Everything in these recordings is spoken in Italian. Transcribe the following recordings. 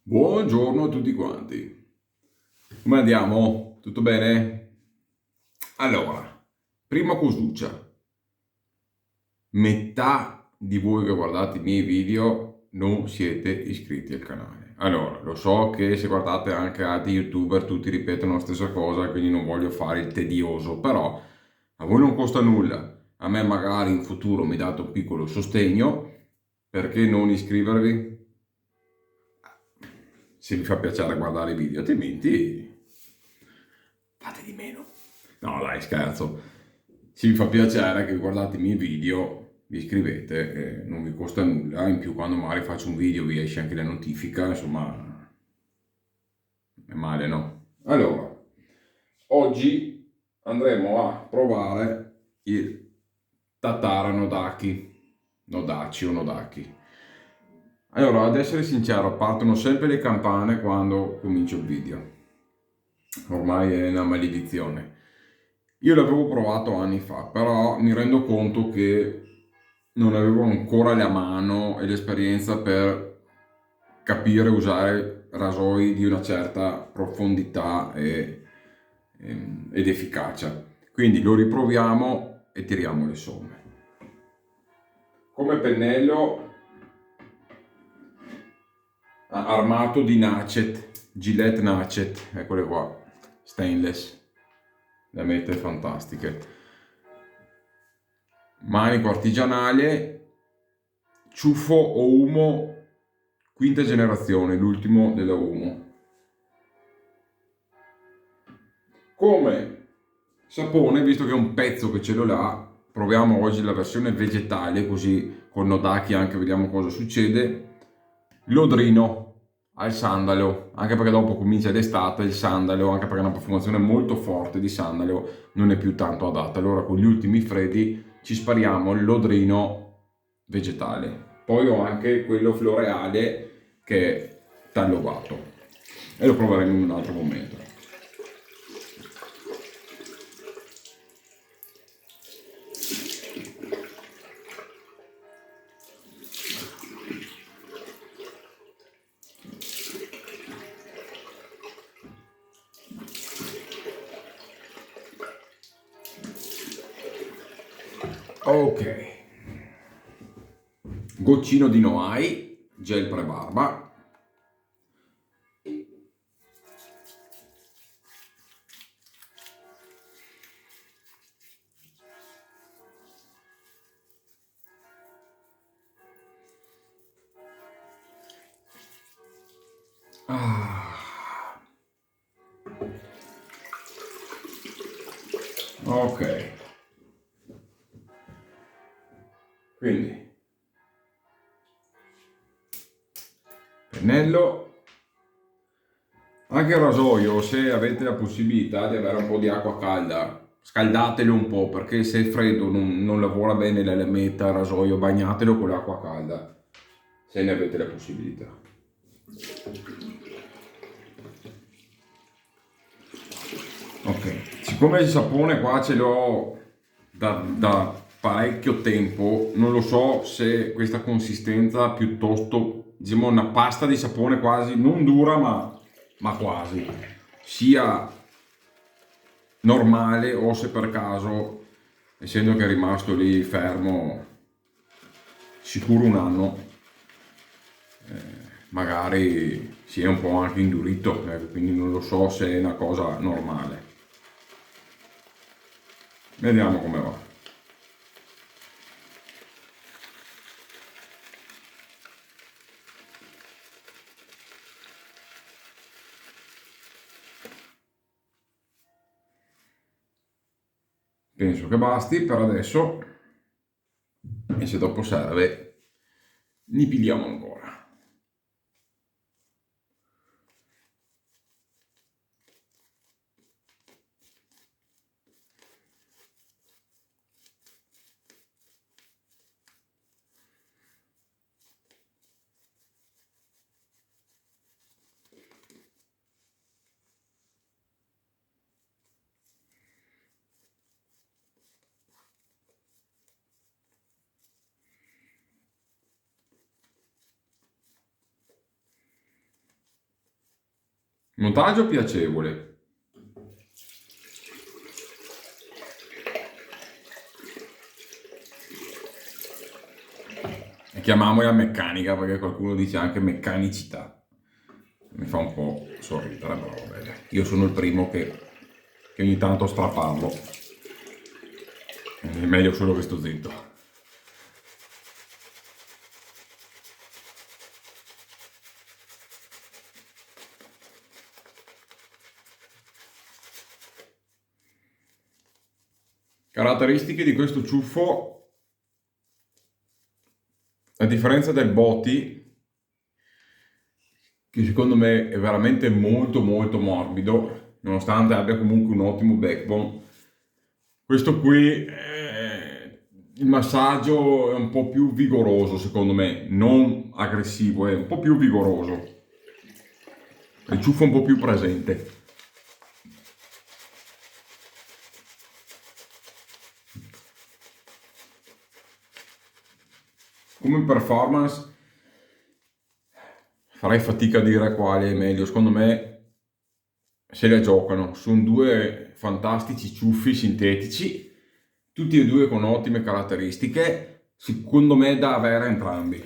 Buongiorno a tutti quanti. Come andiamo? Tutto bene? Allora, prima cosuccia. Metà di voi che guardate i miei video non siete iscritti al canale. Allora, lo so che se guardate anche altri youtuber tutti ripetono la stessa cosa, quindi non voglio fare il tedioso, però a voi non costa nulla. A me magari in futuro mi date un piccolo sostegno, perché non iscrivervi? Se vi fa piacere guardare i video, altrimenti fate di meno. No, dai, scherzo. Se vi fa piacere che guardate i miei video, vi iscrivete, non vi costa nulla. In più, quando magari faccio un video, vi esce anche la notifica, insomma, è male, no? Allora, oggi andremo a provare il Tatara Nodaki. Nodaci o Nodaki. Allora, ad essere sincero, partono sempre le campane quando comincio il video. Ormai è una maledizione. Io l'avevo provato anni fa, però mi rendo conto che non avevo ancora la mano e l'esperienza per capire usare rasoi di una certa profondità ed efficacia. Quindi lo riproviamo e tiriamo le somme. Come pennello armato di Nacet, Gillette Nacet, eccole qua, stainless, le mete fantastiche. Manico artigianale, ciuffo o umo, quinta generazione, l'ultimo della umo. Come sapone, visto che è un pezzo che ce l'ho là, proviamo oggi la versione vegetale, così con Nodaki anche vediamo cosa succede. L'odrino al sandalo, anche perché dopo comincia l'estate, il sandalo, anche perché è una profumazione molto forte di sandalo, non è più tanto adatta. Allora con gli ultimi freddi ci spariamo l'odrino vegetale. Poi ho anche quello floreale che è tallovato e lo proveremo in un altro momento. Ok, goccino di Noai, gel pre-barba. Ah, ok, quindi pennello, anche il rasoio, se avete la possibilità di avere un po' di acqua calda, scaldatelo un po', perché se è freddo non lavora bene la lametta, il rasoio, bagnatelo con l'acqua calda, se ne avete la possibilità. Ok, siccome il sapone qua ce l'ho da parecchio tempo, non lo so se questa consistenza piuttosto, diciamo una pasta di sapone quasi, non dura ma quasi, sia normale o se per caso, essendo che è rimasto lì fermo sicuro un anno, magari si è un po' anche indurito, quindi non lo so se è una cosa normale. Vediamo come va. Penso che basti per adesso e se dopo serve ne pigliamo ancora. Montaggio piacevole. E chiamiamola meccanica perché qualcuno dice anche meccanicità. Mi fa un po' sorridere, però vabbè. Io sono il primo che ogni tanto straparlo. È meglio solo che sto zitto. Caratteristiche di questo ciuffo, a differenza del Boti, che secondo me è veramente molto molto morbido, nonostante abbia comunque un ottimo backbone, questo qui il massaggio è un po' più vigoroso secondo me, non aggressivo, è un po' più vigoroso, il ciuffo è un po' più presente. Come performance farei fatica a dire quale è meglio, secondo me se la giocano, sono due fantastici ciuffi sintetici, tutti e due con ottime caratteristiche, secondo me da avere entrambi.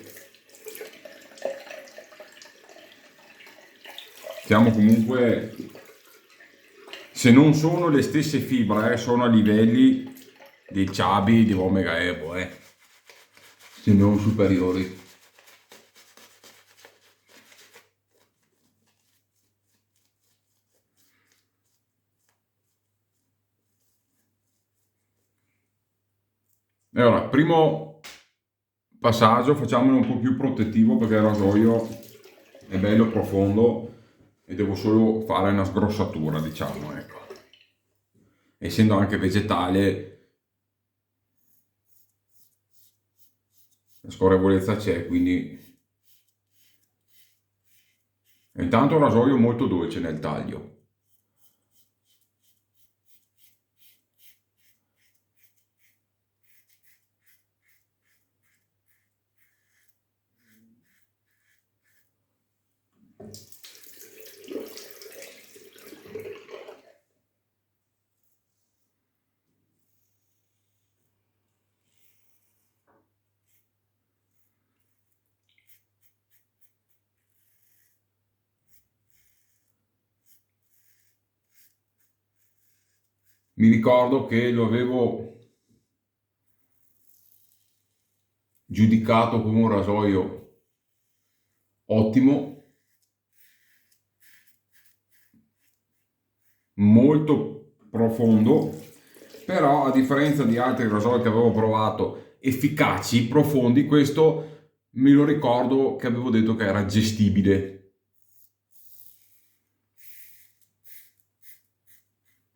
Siamo comunque, se non sono le stesse fibre, sono a livelli dei Chabi di Omega Evo, se non superiori. E allora, primo passaggio, facciamolo un po' più protettivo perché il rasoio è bello profondo e devo solo fare una sgrossatura, diciamo, ecco. Essendo anche vegetale, la scorrevolezza c'è, quindi intanto un rasoio molto dolce nel taglio. Mi ricordo che lo avevo giudicato come un rasoio ottimo, molto profondo, però a differenza di altri rasoi che avevo provato efficaci, profondi, questo me lo ricordo che avevo detto che era gestibile,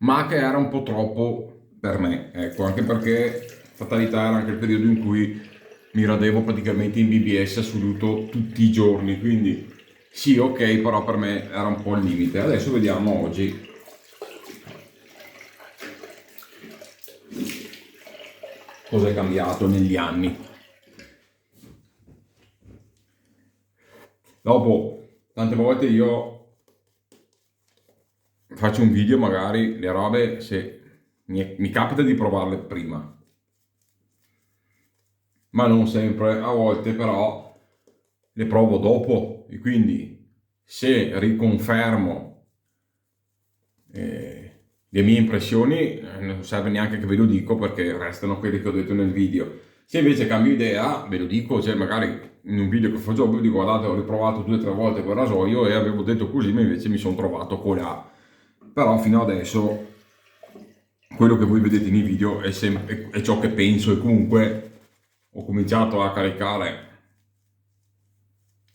ma che era un po' troppo per me, ecco, anche perché fatalità era anche il periodo in cui mi radevo praticamente in BBS assoluto tutti i giorni, quindi sì, ok, però per me era un po' il limite. Adesso vediamo oggi cosa è cambiato negli anni. Dopo, tante volte io faccio un video, magari le robe, se mi capita di provarle prima, ma non sempre, a volte però le provo dopo e quindi se riconfermo le mie impressioni non serve neanche che ve lo dico perché restano quelli che ho detto nel video. Se invece cambio idea ve lo dico, cioè magari in un video che faccio vi dico guardate ho riprovato 2 o 3 volte quel rasoio e avevo detto così ma invece mi sono trovato colà. Però fino adesso quello che voi vedete nei video è ciò che penso e comunque ho cominciato a caricare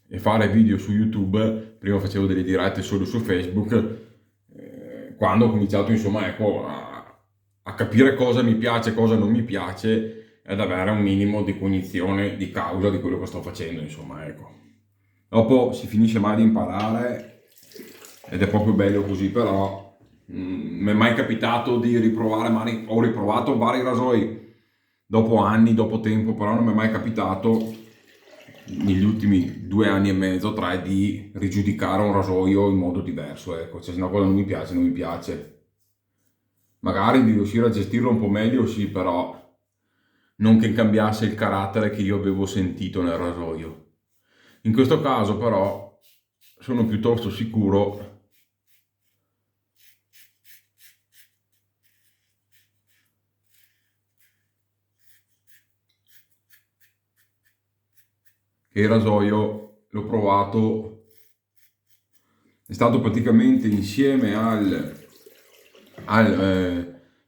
e fare video su YouTube, prima facevo delle dirette solo su Facebook, quando ho cominciato insomma ecco, a capire cosa mi piace, cosa non mi piace ed avere un minimo di cognizione di causa di quello che sto facendo insomma ecco. Dopo si finisce mai di imparare ed è proprio bello così, però mi è mai capitato di riprovare, ho riprovato vari rasoi dopo anni, dopo tempo, però non mi è mai capitato negli ultimi 2 anni e mezzo, 3, di rigiudicare un rasoio in modo diverso, ecco, cioè se una cosa non mi piace, non mi piace. Magari di riuscire a gestirlo un po' meglio, sì, però non che cambiasse il carattere che io avevo sentito nel rasoio. In questo caso, però, sono piuttosto sicuro che il rasoio l'ho provato, è stato praticamente insieme al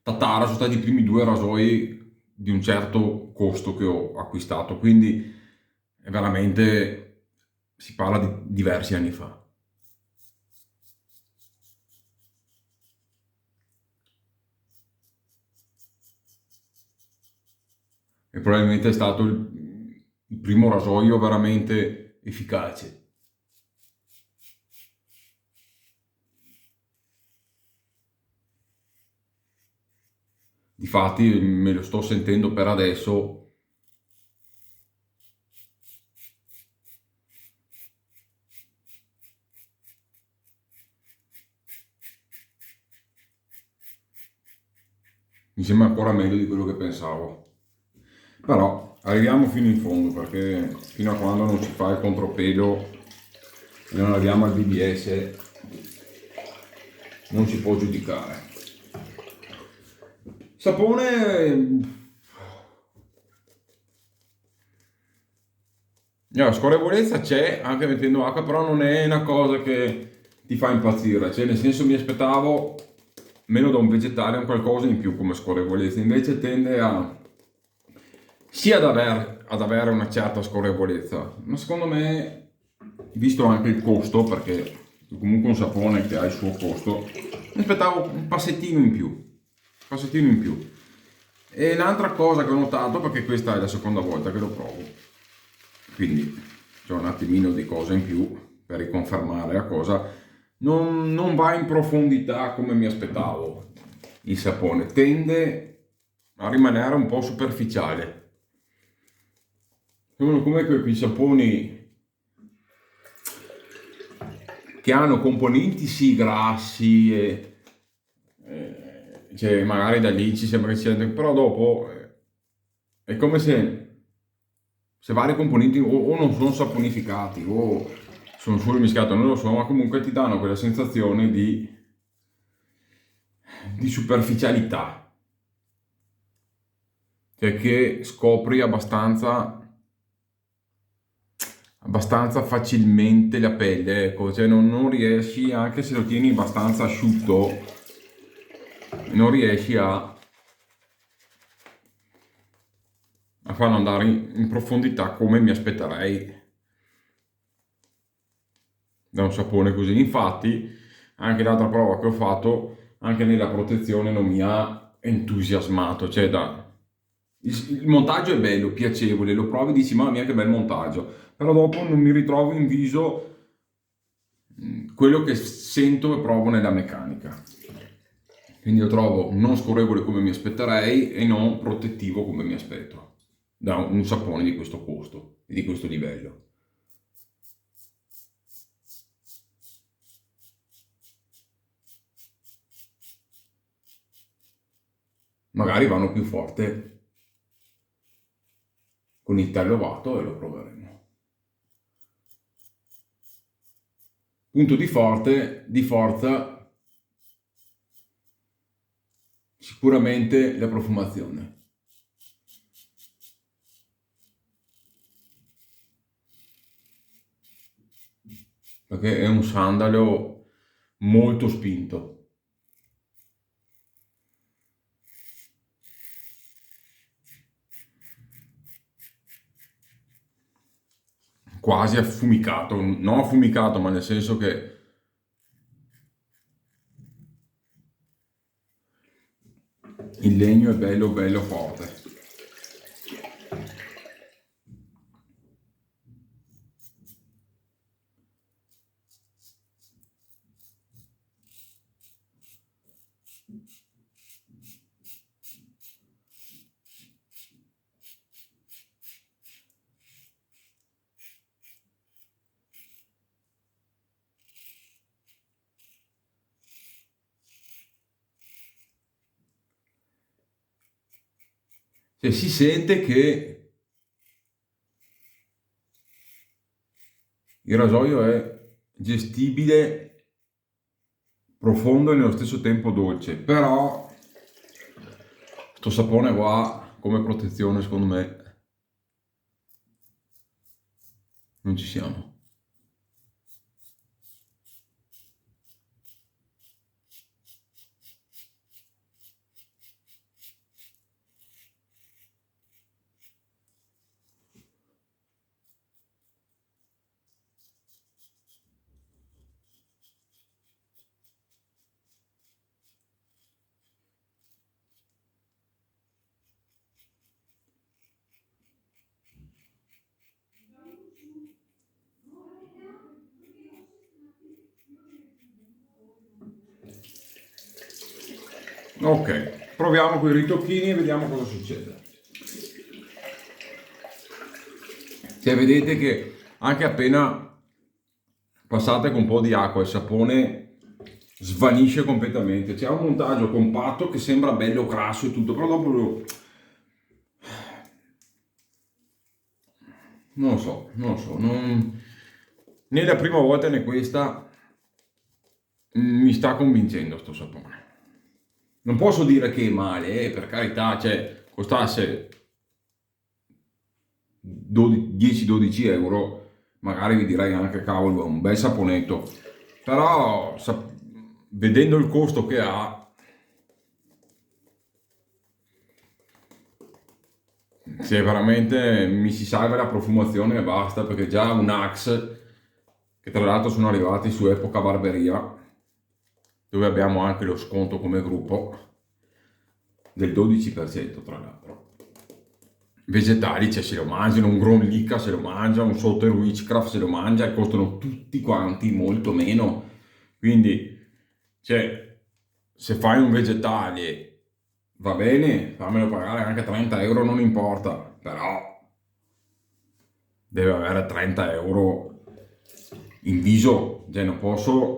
Tatara, sono stati i primi 2 rasoi di un certo costo che ho acquistato, quindi è veramente, si parla di diversi anni fa. E probabilmente è stato il primo rasoio veramente efficace. Difatti me lo sto sentendo per adesso. Mi sembra ancora meglio di quello che pensavo. Però arriviamo fino in fondo, perché fino a quando non si fa il contropelo e non arriviamo al BBS non si può giudicare. Sapone, la scorrevolezza c'è anche mettendo acqua, però non è una cosa che ti fa impazzire, cioè nel senso mi aspettavo meno da un vegetale un qualcosa in più come scorrevolezza, invece tende a sia ad avere una certa scorrevolezza, ma secondo me, visto anche il costo, perché è comunque un sapone che ha il suo costo, mi aspettavo un passettino in più, un passettino in più. E un'altra cosa che ho notato, perché questa è la seconda volta che lo provo, quindi c'è un attimino di cosa in più per riconfermare la cosa, non va in profondità come mi aspettavo il sapone, tende a rimanere un po' superficiale. Sono come quei saponi che hanno componenti sì grassi cioè magari da lì ci sembra che sia, però dopo è come se vari componenti o non sono saponificati o sono solo mischiati, non lo so, ma comunque ti danno quella sensazione di superficialità, cioè che scopri abbastanza facilmente la pelle, ecco, cioè non riesci, anche se lo tieni abbastanza asciutto, non riesci a farlo andare in profondità come mi aspetterei da un sapone così. Infatti, anche l'altra prova che ho fatto, anche nella protezione non mi ha entusiasmato, cioè il montaggio è bello, piacevole, lo provi e dici mamma mia che bel montaggio, però dopo non mi ritrovo in viso quello che sento e provo nella meccanica. Quindi lo trovo non scorrevole come mi aspetterei e non protettivo come mi aspetto da un sapone di questo costo e di questo livello. Magari vanno più forte con il tè lovato e lo proveremo. Punto di forza, sicuramente la profumazione. Perché è un sandalo molto spinto. Quasi affumicato, non affumicato, ma nel senso che il legno è bello bello forte. Cioè, si sente che il rasoio è gestibile, profondo e nello stesso tempo dolce, però sto sapone qua come protezione secondo me non ci siamo. Ok, proviamo con i ritocchini e vediamo cosa succede. Cioè, vedete che anche appena passate con un po' di acqua il sapone svanisce completamente. C'è un montaggio compatto che sembra bello grasso e tutto, però dopo non lo so, né la prima volta né questa mi sta convincendo sto sapone. Non posso dire che è male, per carità, cioè costasse 10-12 euro, magari vi direi anche cavolo, è un bel saponetto, però vedendo il costo che ha, se veramente mi si salva la profumazione e basta, perché già un Axe, che tra l'altro sono arrivati su Epoca Barberia, dove abbiamo anche lo sconto come gruppo del 12% tra l'altro. Vegetali, cioè se lo mangiano, un Gronlicca se lo mangia, un Southern Witchcraft se lo mangia e costano tutti quanti molto meno. Quindi, cioè, se fai un vegetale va bene, fammelo pagare anche 30 euro, non importa, però deve avere 30 euro in viso, cioè non posso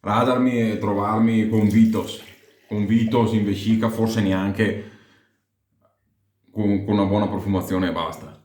radermi e trovarmi con Vitos in vescica, forse neanche con una buona profumazione e basta.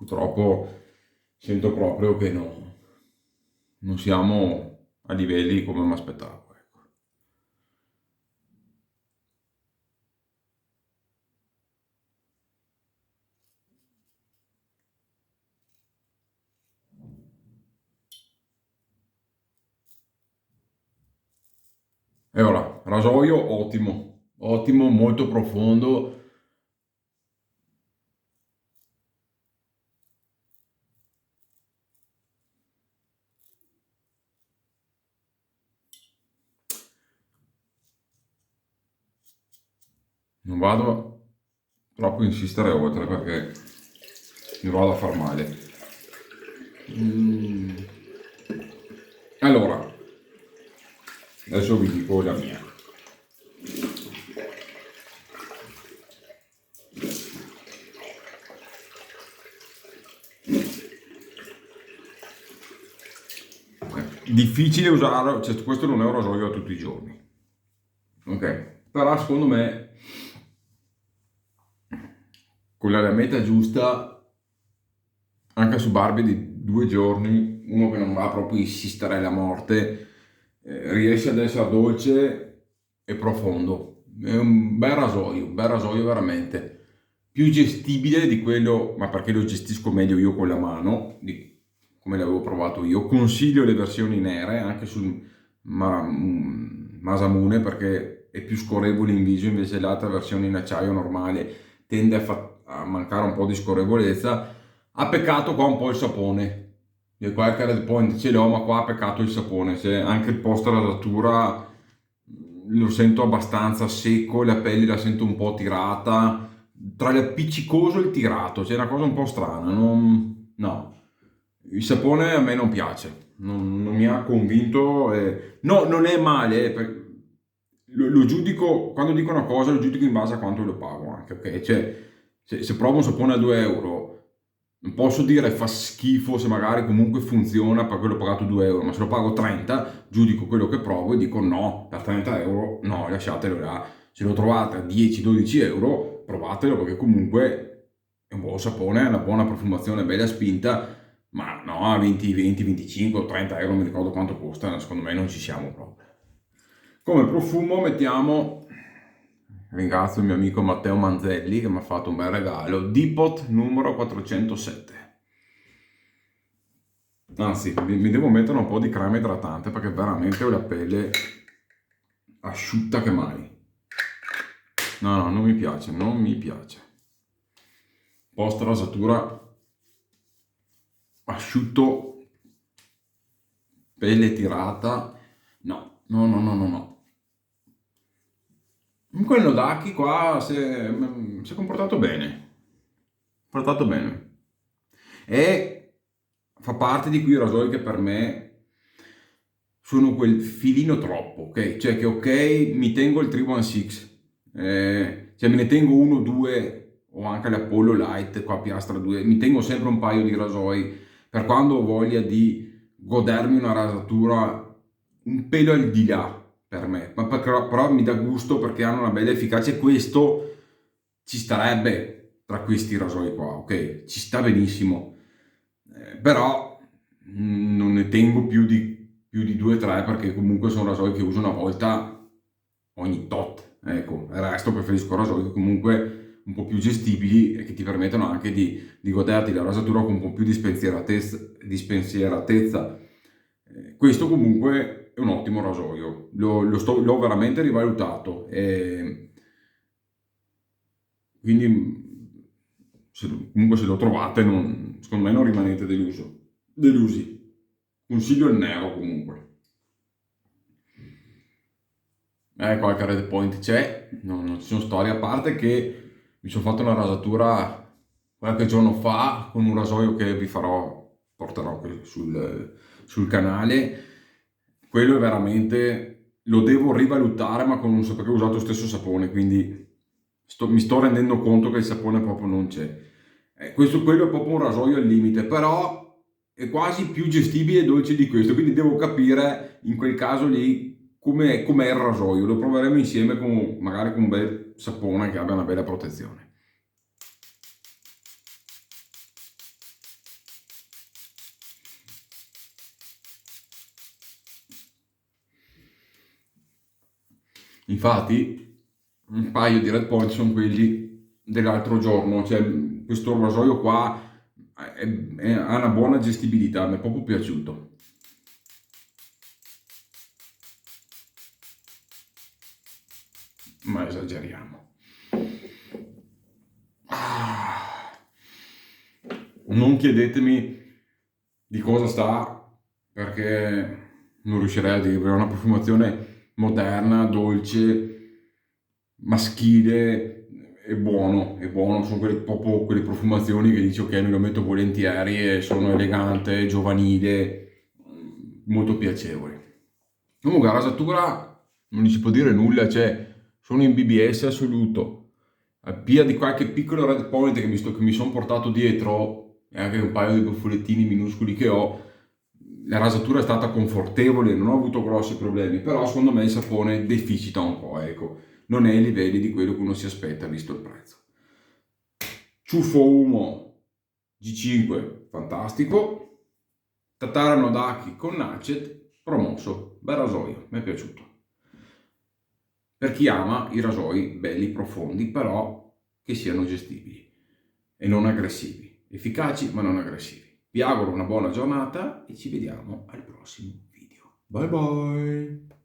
Purtroppo sento proprio che non siamo a livelli come mi aspettavo. Ecco. E ora, rasoio ottimo, ottimo, molto profondo. Non vado troppo a insistere oltre perché mi vado a far male. Mm. Allora, adesso vi dico la mia. Difficile usare, cioè questo non è un rasoio tutti i giorni. Ok, però secondo me con la lametta giusta, anche su barbe di 2 giorni, uno che non va proprio a insistere alla morte, riesce ad essere dolce e profondo. È un bel rasoio veramente. Più gestibile di quello, ma perché lo gestisco meglio io con la mano, come l'avevo provato io. Consiglio le versioni nere anche sul Masamune perché è più scorrevole in viso, invece l'altra versione in acciaio normale tende a mancare un po' di scorrevolezza. Ha peccato qua un po' il sapone. Io qualche red point ce l'ho, ma qua ha peccato il sapone. Se anche il post radatura lo sento abbastanza secco, la pelle la sento un po' tirata, tra l'appiccicoso e il tirato, c'è una cosa un po' strana, no. Il sapone a me non piace, non mi ha convinto. No, non è male, lo giudico, quando dico una cosa lo giudico in base a quanto lo pago anche, ok? Cioè, se provo un sapone a 2 euro, non posso dire fa schifo se magari comunque funziona perché l'ho pagato 2 euro, ma se lo pago 30, giudico quello che provo e dico no, per 30 euro no, lasciatelo là. Se lo trovate a 10-12 euro, provatelo perché comunque è un buon sapone, è una buona profumazione, bella spinta, ma no, a 20, 20, 25 o 30 euro, mi ricordo quanto costa, secondo me non ci siamo proprio. Come profumo mettiamo, ringrazio il mio amico Matteo Manzelli che mi ha fatto un bel regalo, Depot numero 407. Anzi, mi devo mettere un po' di crema idratante perché veramente ho la pelle asciutta che mai. No, no, non mi piace, non mi piace. Post rasatura, asciutto, pelle tirata. No, no, no, no, no, no. Comunque il Nodaki qua si è comportato bene. Portato bene. E fa parte di quei rasoi che per me sono quel filino troppo, ok? Cioè che ok, mi tengo il 316, cioè me ne tengo uno, due, o anche l'Apollo Light, qua a Piastra 2, mi tengo sempre un paio di rasoi per quando ho voglia di godermi una rasatura un pelo al di là per me, ma però mi dà gusto perché hanno una bella efficacia e questo ci starebbe tra questi rasoi qua, ok? Ci sta benissimo. Però non ne tengo più di 2-3 perché comunque sono rasoi che uso una volta ogni tot. Ecco, il resto preferisco rasoi che comunque un po' più gestibili e che ti permettono anche di goderti la rasatura con un po' più di spensieratezza. Questo comunque è un ottimo rasoio, l'ho veramente rivalutato. Quindi comunque se lo trovate, secondo me non rimanete delusi. Consiglio il nero comunque. Qualche red point c'è, non ci sono storie, a parte che mi sono fatto una rasatura qualche giorno fa con un rasoio che porterò qui sul canale. Quello è veramente, lo devo rivalutare, ma perché ho usato lo stesso sapone, quindi mi sto rendendo conto che il sapone proprio non c'è. Quello è proprio un rasoio al limite, però è quasi più gestibile e dolce di questo, quindi devo capire in quel caso lì com'è il rasoio. Lo proveremo insieme magari con un bel sapone che abbia una bella protezione. Infatti, un paio di red point sono quelli dell'altro giorno, cioè questo rasoio qua ha una buona gestibilità, mi è proprio piaciuto. Ma esageriamo. Non chiedetemi di cosa sta, perché non riuscirei a dirvi. È una profumazione moderna, dolce, maschile, è buono, sono proprio quelle profumazioni che dici ok, me lo metto volentieri e sono elegante, giovanile, molto piacevole. Comunque la rasatura non ci si può dire nulla, cioè sono in BBS assoluto. A via di qualche piccolo red point che mi sono portato dietro e anche un paio di brufolettini minuscoli che ho, la rasatura è stata confortevole, non ho avuto grossi problemi, però secondo me il sapone deficita un po', ecco, non è ai livelli di quello che uno si aspetta visto il prezzo. Ciuffo Umo G5, fantastico. Tatara Nodaki con Nacet, promosso, bel rasoio, mi è piaciuto. Per chi ama i rasoi belli profondi, però che siano gestibili e non aggressivi, efficaci ma non aggressivi. Vi auguro una buona giornata e ci vediamo al prossimo video. Bye bye!